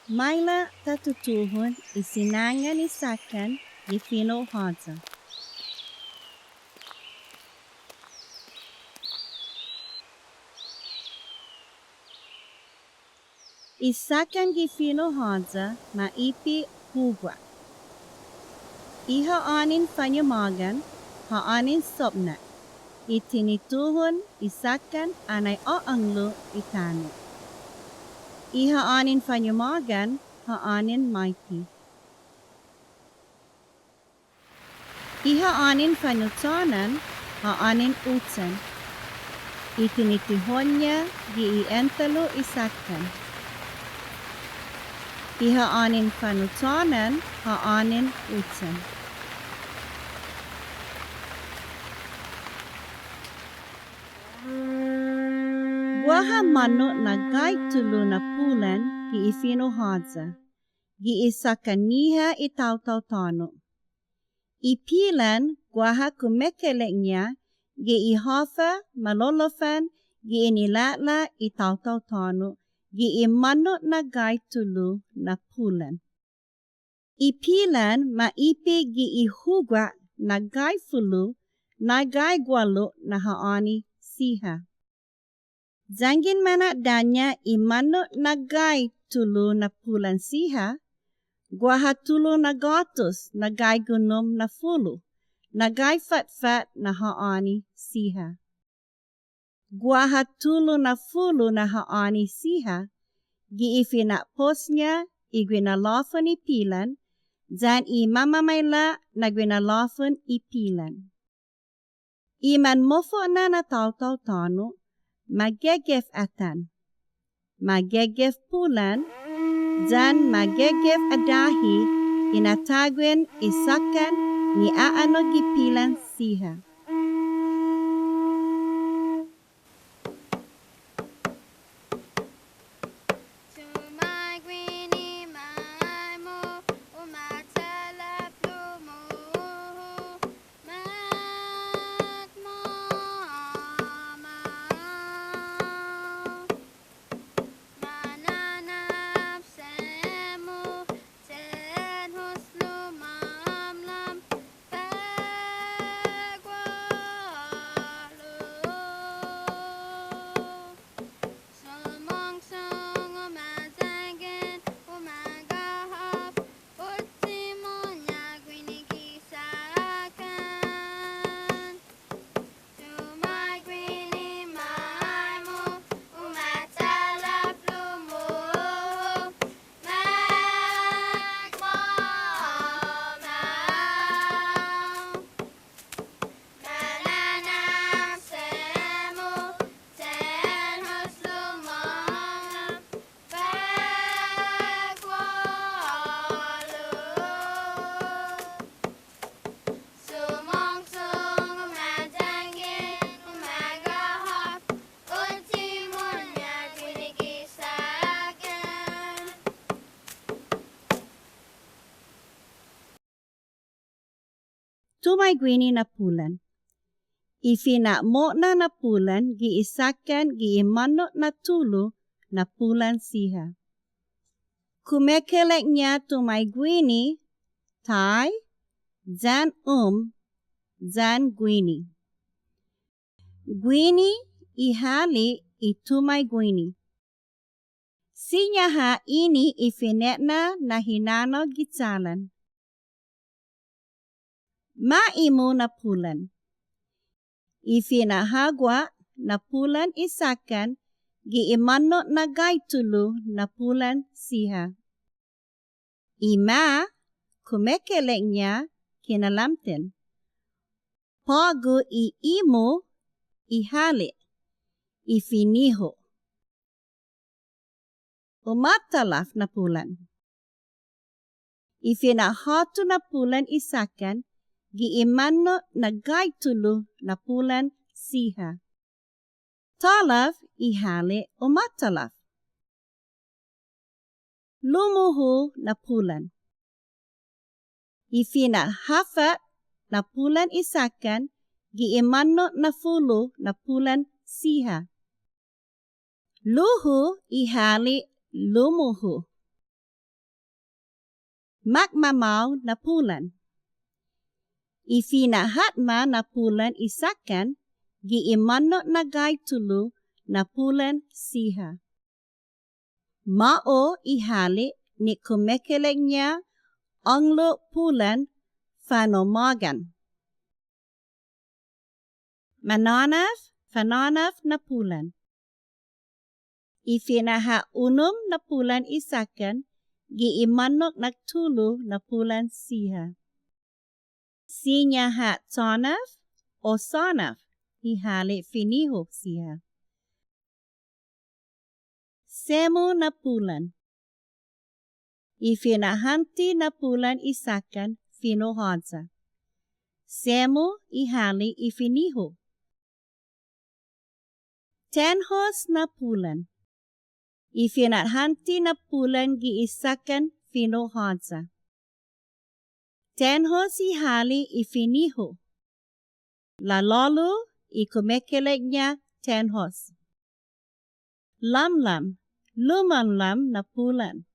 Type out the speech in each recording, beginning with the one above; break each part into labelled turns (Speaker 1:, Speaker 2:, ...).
Speaker 1: Maila tatutuhon isinangan isakan gifino haza. Isakan gifino haza maipi hugwa. Iha anin fanyamagan ha anin sopna. Itinituhon isakan anay oanglo itano. Iha anin fanyamagan ha anin maipi. Iha anin fanyutanan ha anin utsan. Itinitihonya giientalo isakan. Iha anin fanutanan ha anin utsan. Waha mano na gay tulu na pulan giifino haza. Giisakaniha itaw-taw-tano. Ipilan guaha kumekeleknya giihafa malolofan giinilatla itaw-taw-tano giimano na gay tulu na pulan. Ipilan maipi giihugwa na gay fulu na gay gwalo na haani siha. Zangin mana danya imano na gay tulu na pulan siha, guaha tulu na gatos na gay gunom na fulu, na gay fat-fat na haani siha. Guaha tulu na fulu na haani siha, giifinakposnya igwinalafon ipilan, zan imamamayla na gwinalafon ipilan. Iman mofo na taw-taw-tano, magegef atan. Magegef pulan, zan magegef adahi, inatagwen isakan ni aano gipilan siha. Tumay gwini na pulan. Ifinakmo na pulan giisakan giimano na tulu na pulan siha. Kumekelek niya tumay gwini, tay, zan zan gwini. Gwini ihali itumay gwini. Sinyaha ini ifinetna na hinano gitsalan. Maimu na pulan. Ifinahagwa na pulan isakan giimano na gay tulu na pulan siha. Ima kumekelek niya kinalamtin. Pago iimo ihali ifiniho. Umatalaf na pulan. Ifinahatu na pulan isakan giimano na gay tulu na pulan siha. Talaf ihali umatalaf. Lumuhu na pulan. Ifinahafat na pulan isakan giimano na fulu na pulan siha. Luhu ihali lumuhu. magmamaw na pulan. Ifinahatma na pulan isakan, giimanno na gay tulu na pulan siha. Mao ihali ni kumekelek niya anglo pulan fanomagan. Fananaf na pulan. Ifinaha na pulan isakan, giimanok nagtulu na pulan siha. Sinyaha tanaf o sanaf, ihali finiho siha. Semu na pulan. Ifinahanti na pulan isakan, finohansa. Semu ihali ifiniho. Tenhos na pulan. Ifinahanti na pulan giisakan, finohansa. Tenhos ihali ifiniho. Lalolu ikumekelek niya tenhos. Lamlam, lumanlam na pulan.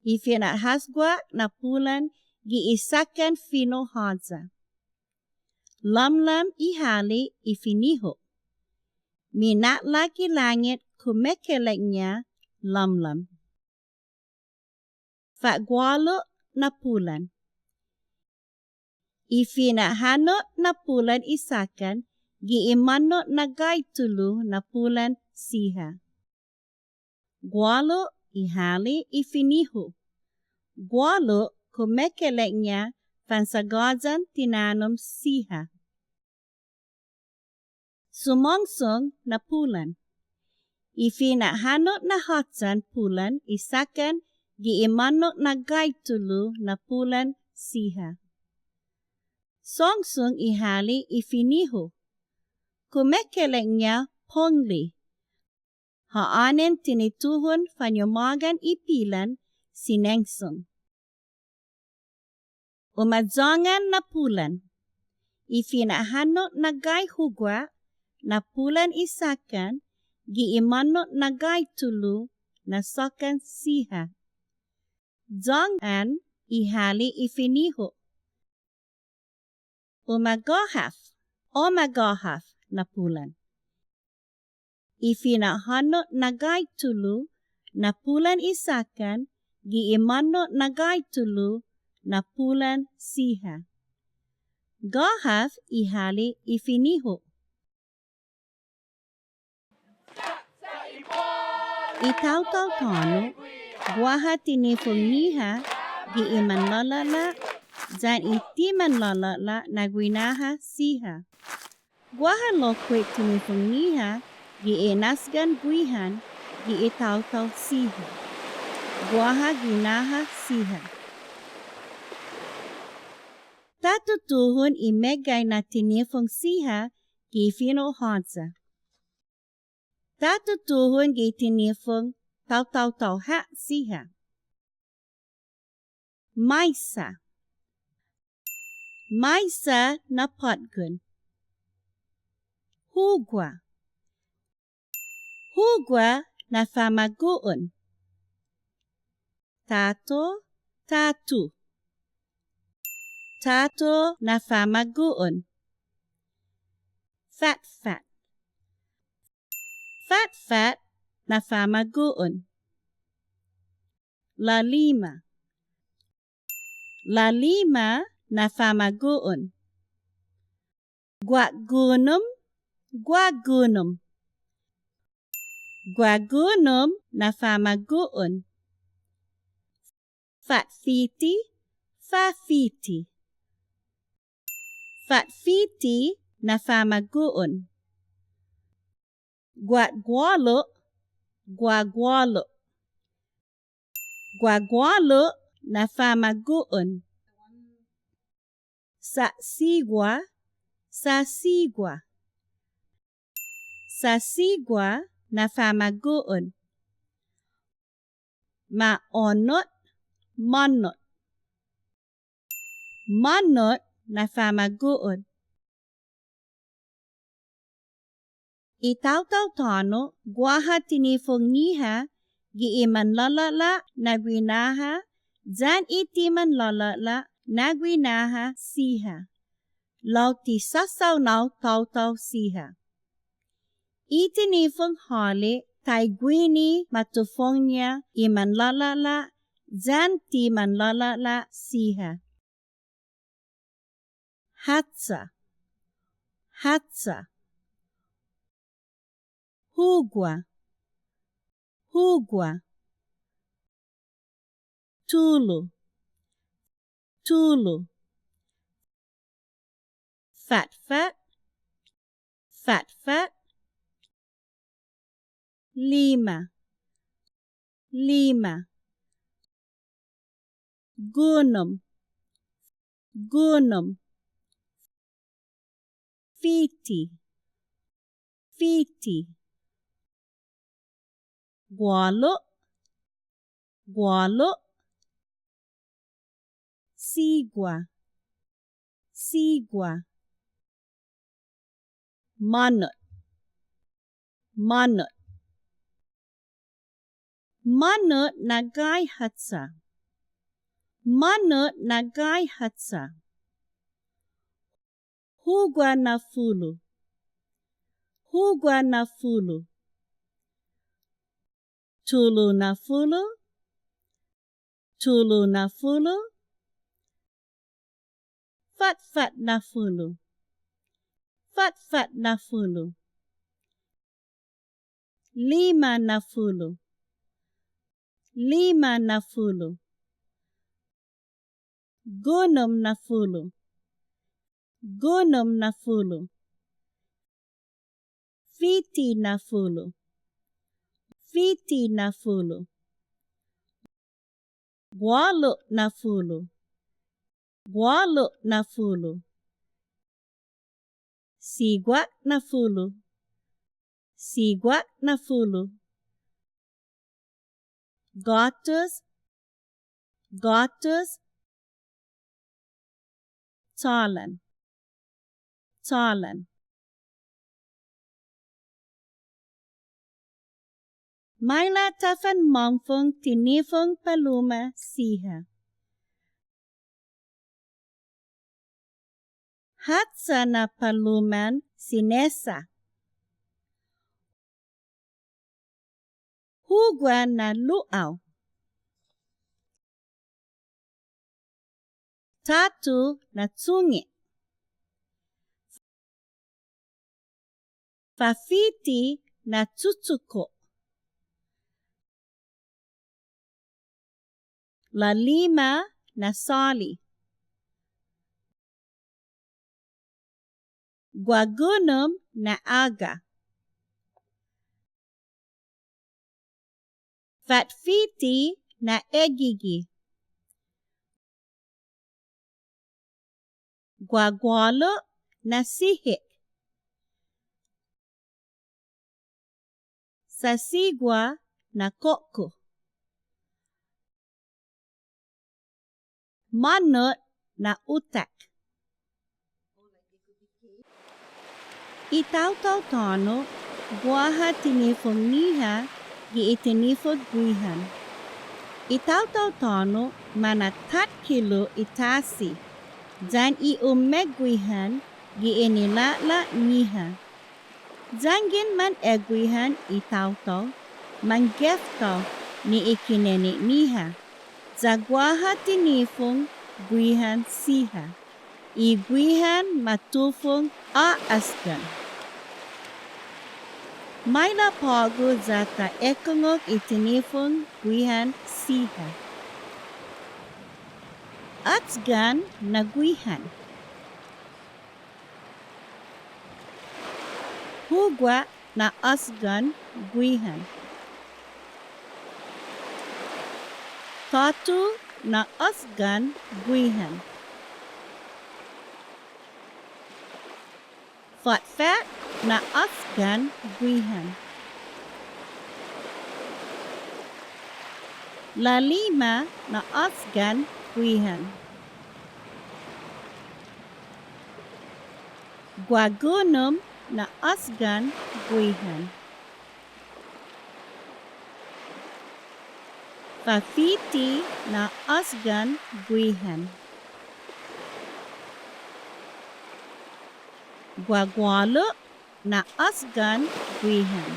Speaker 1: Ifinahasgwa na pulan giisakan finohansa. Lamlam ihali ifiniho. Minatlaki langit kumekelek niya lamlam. Fagwalo na pulan. Ifinahanot na pulan isakan, giimanot na gaytulu na pulan siha. Gwalo ihali ifiniho. Gwalo kumekelek niya fansagazan tinanom siha. Sumongsong na pulan. Ifinahanot na hatsan pulan isakan, giimanot na gaytulu na pulan siha. Songsong ihali ifiniho. Kumekelek niya pongli. Haanen tinituhon fanyumagan ipilan sinengsong. Umadzangan na pulan. Ifinahanot na gayhugwa na pulan isakan, giimanot na gaytulu na sakan siha. Zangan ihali ifiniho. Omagahaf na pulan. Ifinahanot na gaytulu na pulan isakan, giimanot na gaytulu na pulan siha. Gahaf ihali ifiniho. Itaw-taw tano, guaha tinifong niha, giiman lalala, zan itiman lalala nagwinaha siha. Guaha lokwek tinifong niha, giinasgan guihan, giitaw-taw siha. Guaha ginaha siha. Tatutuhon imegay na tinifong siha, gifinohansa. Tatutuhon gitinifong taw-taw-taw ha siha. Maisa. Maisa na patgun. Hugwa. Hugwa na famaguon. Tato, tatu. Tato na famaguon. Fat-fat. Fat-fat na famaguon. Lalima. Lalima na famaguon. Guagunum. Guagunum. Guagunum na famaguon. Fatfiti. Fafiti. Fatfiti na famaguon. Guagwalo. Guagwalo. Guagwalo na famaguon. Sasigwa. Sasigwa. Sasigwa na famaguon. Maonot. Manot. Manot na famaguon. Itaw-taw tano, guaha tinifong niha, giiman lalala na gwinaha, Zan iti man lalala nagwinaha siha. Lauti sasaw naw taw siha. Iti nifong hali tay gwini matufong niya iman lalala zan ti man lalala siha. Hatsa. Hatsa. Hugwa. Hugwa. Tulu. Tulu. Fat fat. Fat fat. Lima. Lima. Gunung. Gunung. Fiti. Fiti. Gualo. Gualo. Sigwa. Sigwa. Manut. Manut. Manut nagai hatsa. Manut nagai hatsa. Hugwa na fulu. Hugwa na fulu. Tulu na fulu. Tulu na fulu. Fat fat na fulu. Fat fat na fulu. Lima na fulu. Lima na fulu. Gunung na fulu. Gunung na fulu. Fiti na fulu. Fiti na fulu. Gualo na fulu. Gualo na fulu. Sigwa na fulu. Sigwa na fulu. Gatus. Gatus. Talan. Talan. Maila tafan mangfung tinifung paluma siha. Hatsa na paluman sinesa. Hugwa na luaw. Tatu na tsungi. Fafiti na tutsuko. Lalima na sali. Guagunum na aga. Fatfiti na egigi. Guagualo na sihik. Sasigwa na koko. Manut na utak. Itaw-taw tono, guaha tinifong niha, gi itinifog guihan. Itaw-taw tono, manatat kilo itasi. Jan i umegwihan, gi inilala niha. Jangin man egwihan itaw-taw, manggeftaw ni ikinene niha. Zagwaha tinifong guihan siha. Igwihan matufong asgan. Maila pago zata ekongok itinifong guihan siha. Asgan na guihan. Hugwa na asgan guihan. Tatu na asgan guihan. Fat na asgan guihan. Lalima na asgan guihan. Guagunum na asgan guihan. Fafiti na asgan guihan. Gwagwalo na asgan guihan.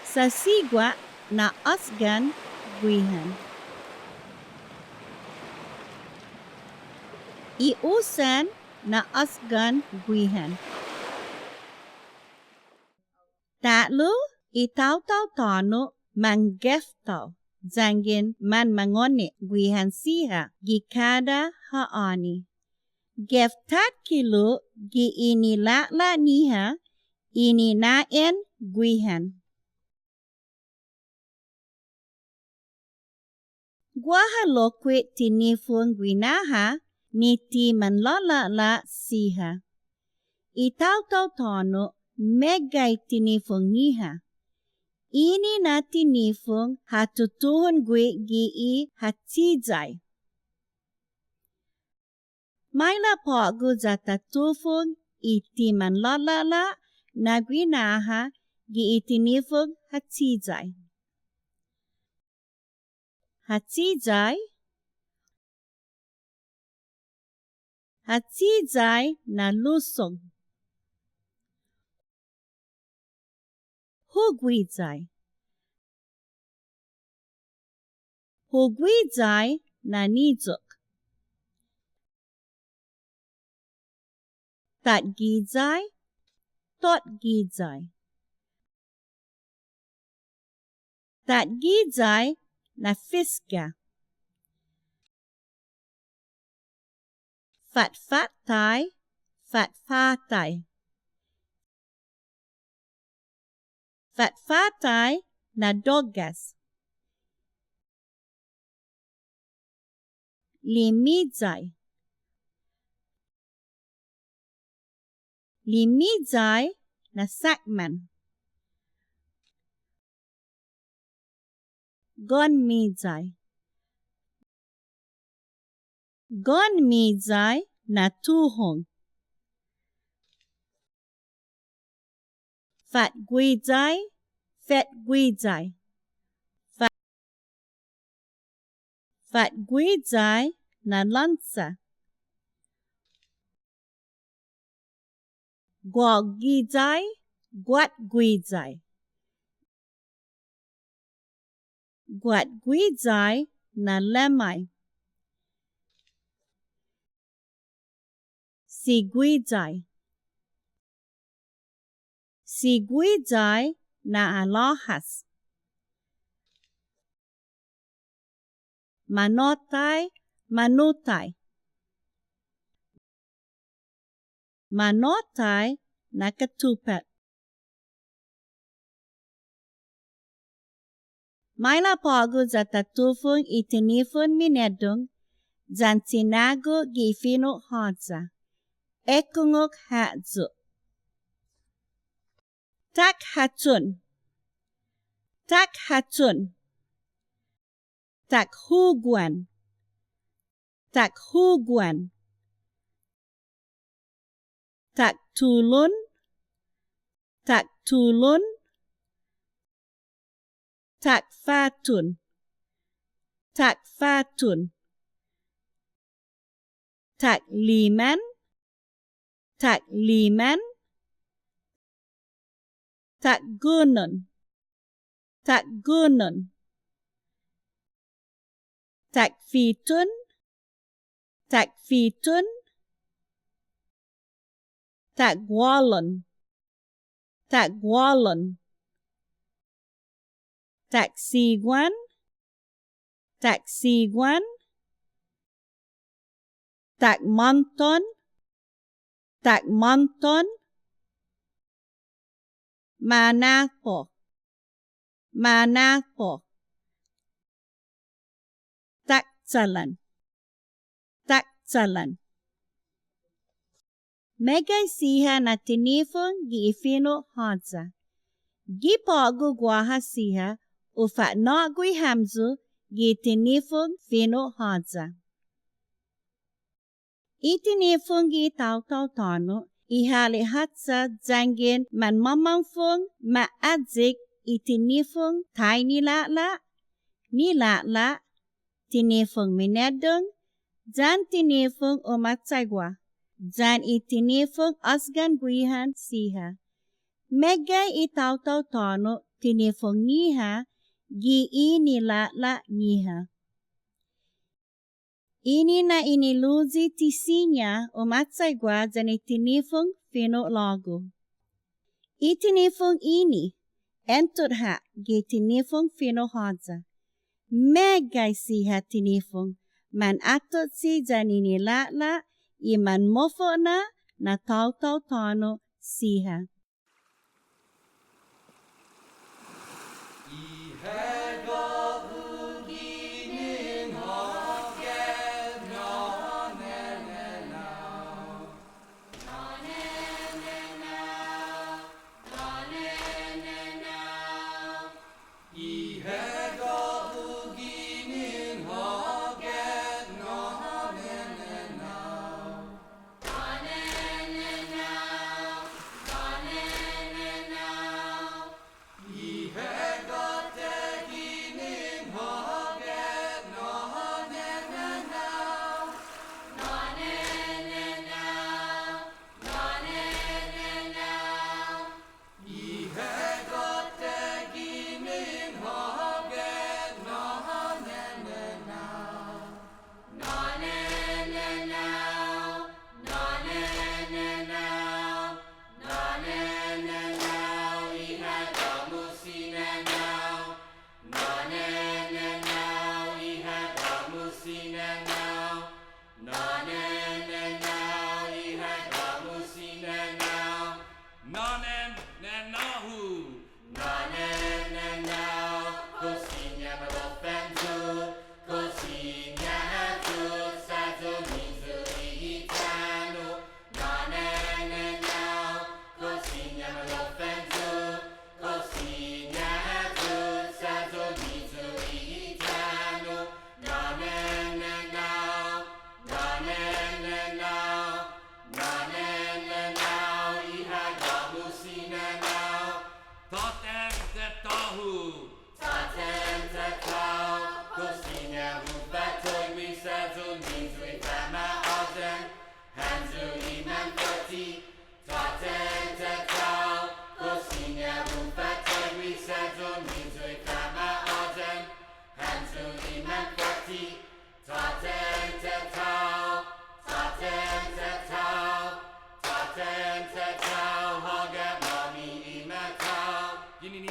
Speaker 1: Sasigwa na asgan guihan. Iusan na asgan guihan. Tatlo itaw-taw tano manggeftaw zangin man mangoni guihan siha gikada haani. Geftat kilo gi inilala niha ininaen guihan. Guahalokwe tinifun guinaha niti manlalala siha. Itaw-taw tano megay tinifun niha. Ini na tinifun hatutuhon gui gii hatizay. Maila pogu zatatufun iti manlalala na guinaha gii tinifun hatizay. Hatizay na lusong. Hugwizay na nizok. Tatgizay, totgizay. Tatgizay na fiska. Fatfatay, fatfatay. Fatfatay na dogas. Limizay. Limizay na sakman. Gonmizay. Gonmizay na tuhong. Fatgwizay, fetgwizay. Fatgwizay na lansa. Gwagizay, gwatgwizay. Gwatgwizay na lemay. Sigwizay. Sigwizay na alahas. Manotay, manutay. Manotay na katupat. Maila pogu zatatufun itinifun minedung zantinago gifino hadza. Ekungok hatzu. Tak hatun. Tak hatun. Tak huguan. Tak huguan. Tak tulun. Tak tulun. Tak fatun. Tak fatun. Tak liman. Tak liman. Tak gunun. Tak gunun. Tak fitun. Tak fitun. Tak gwalon. Tak gwalon. Tak siguan. Tak siguan. Tak monton. Tak monton. Manapo. Manapo. Takzalan. Takzalan. Megay siha na tinifun giifino hadza. Gipogu guaha siha ufa nagui hamzu gitinifun fino hadza. Itinifun gitaw-taw tano ihali hatsa zangin man mamangfung maadzik itinifung tai nilala, tinifung minedung, jan tinifung umatsagwa, jan itinifung asgan buihan siha. Megay itaw-taw tono tinifung niha, nilala niha. Ini na iniluzi tisinya umatsagwa jan itinifung fino logo. Itinifung ini, entutha gitinifung fino hodza. Megay siha tinifung, man atot si jan inilala, iman mofo na taw-taw tono siha.
Speaker 2: Yini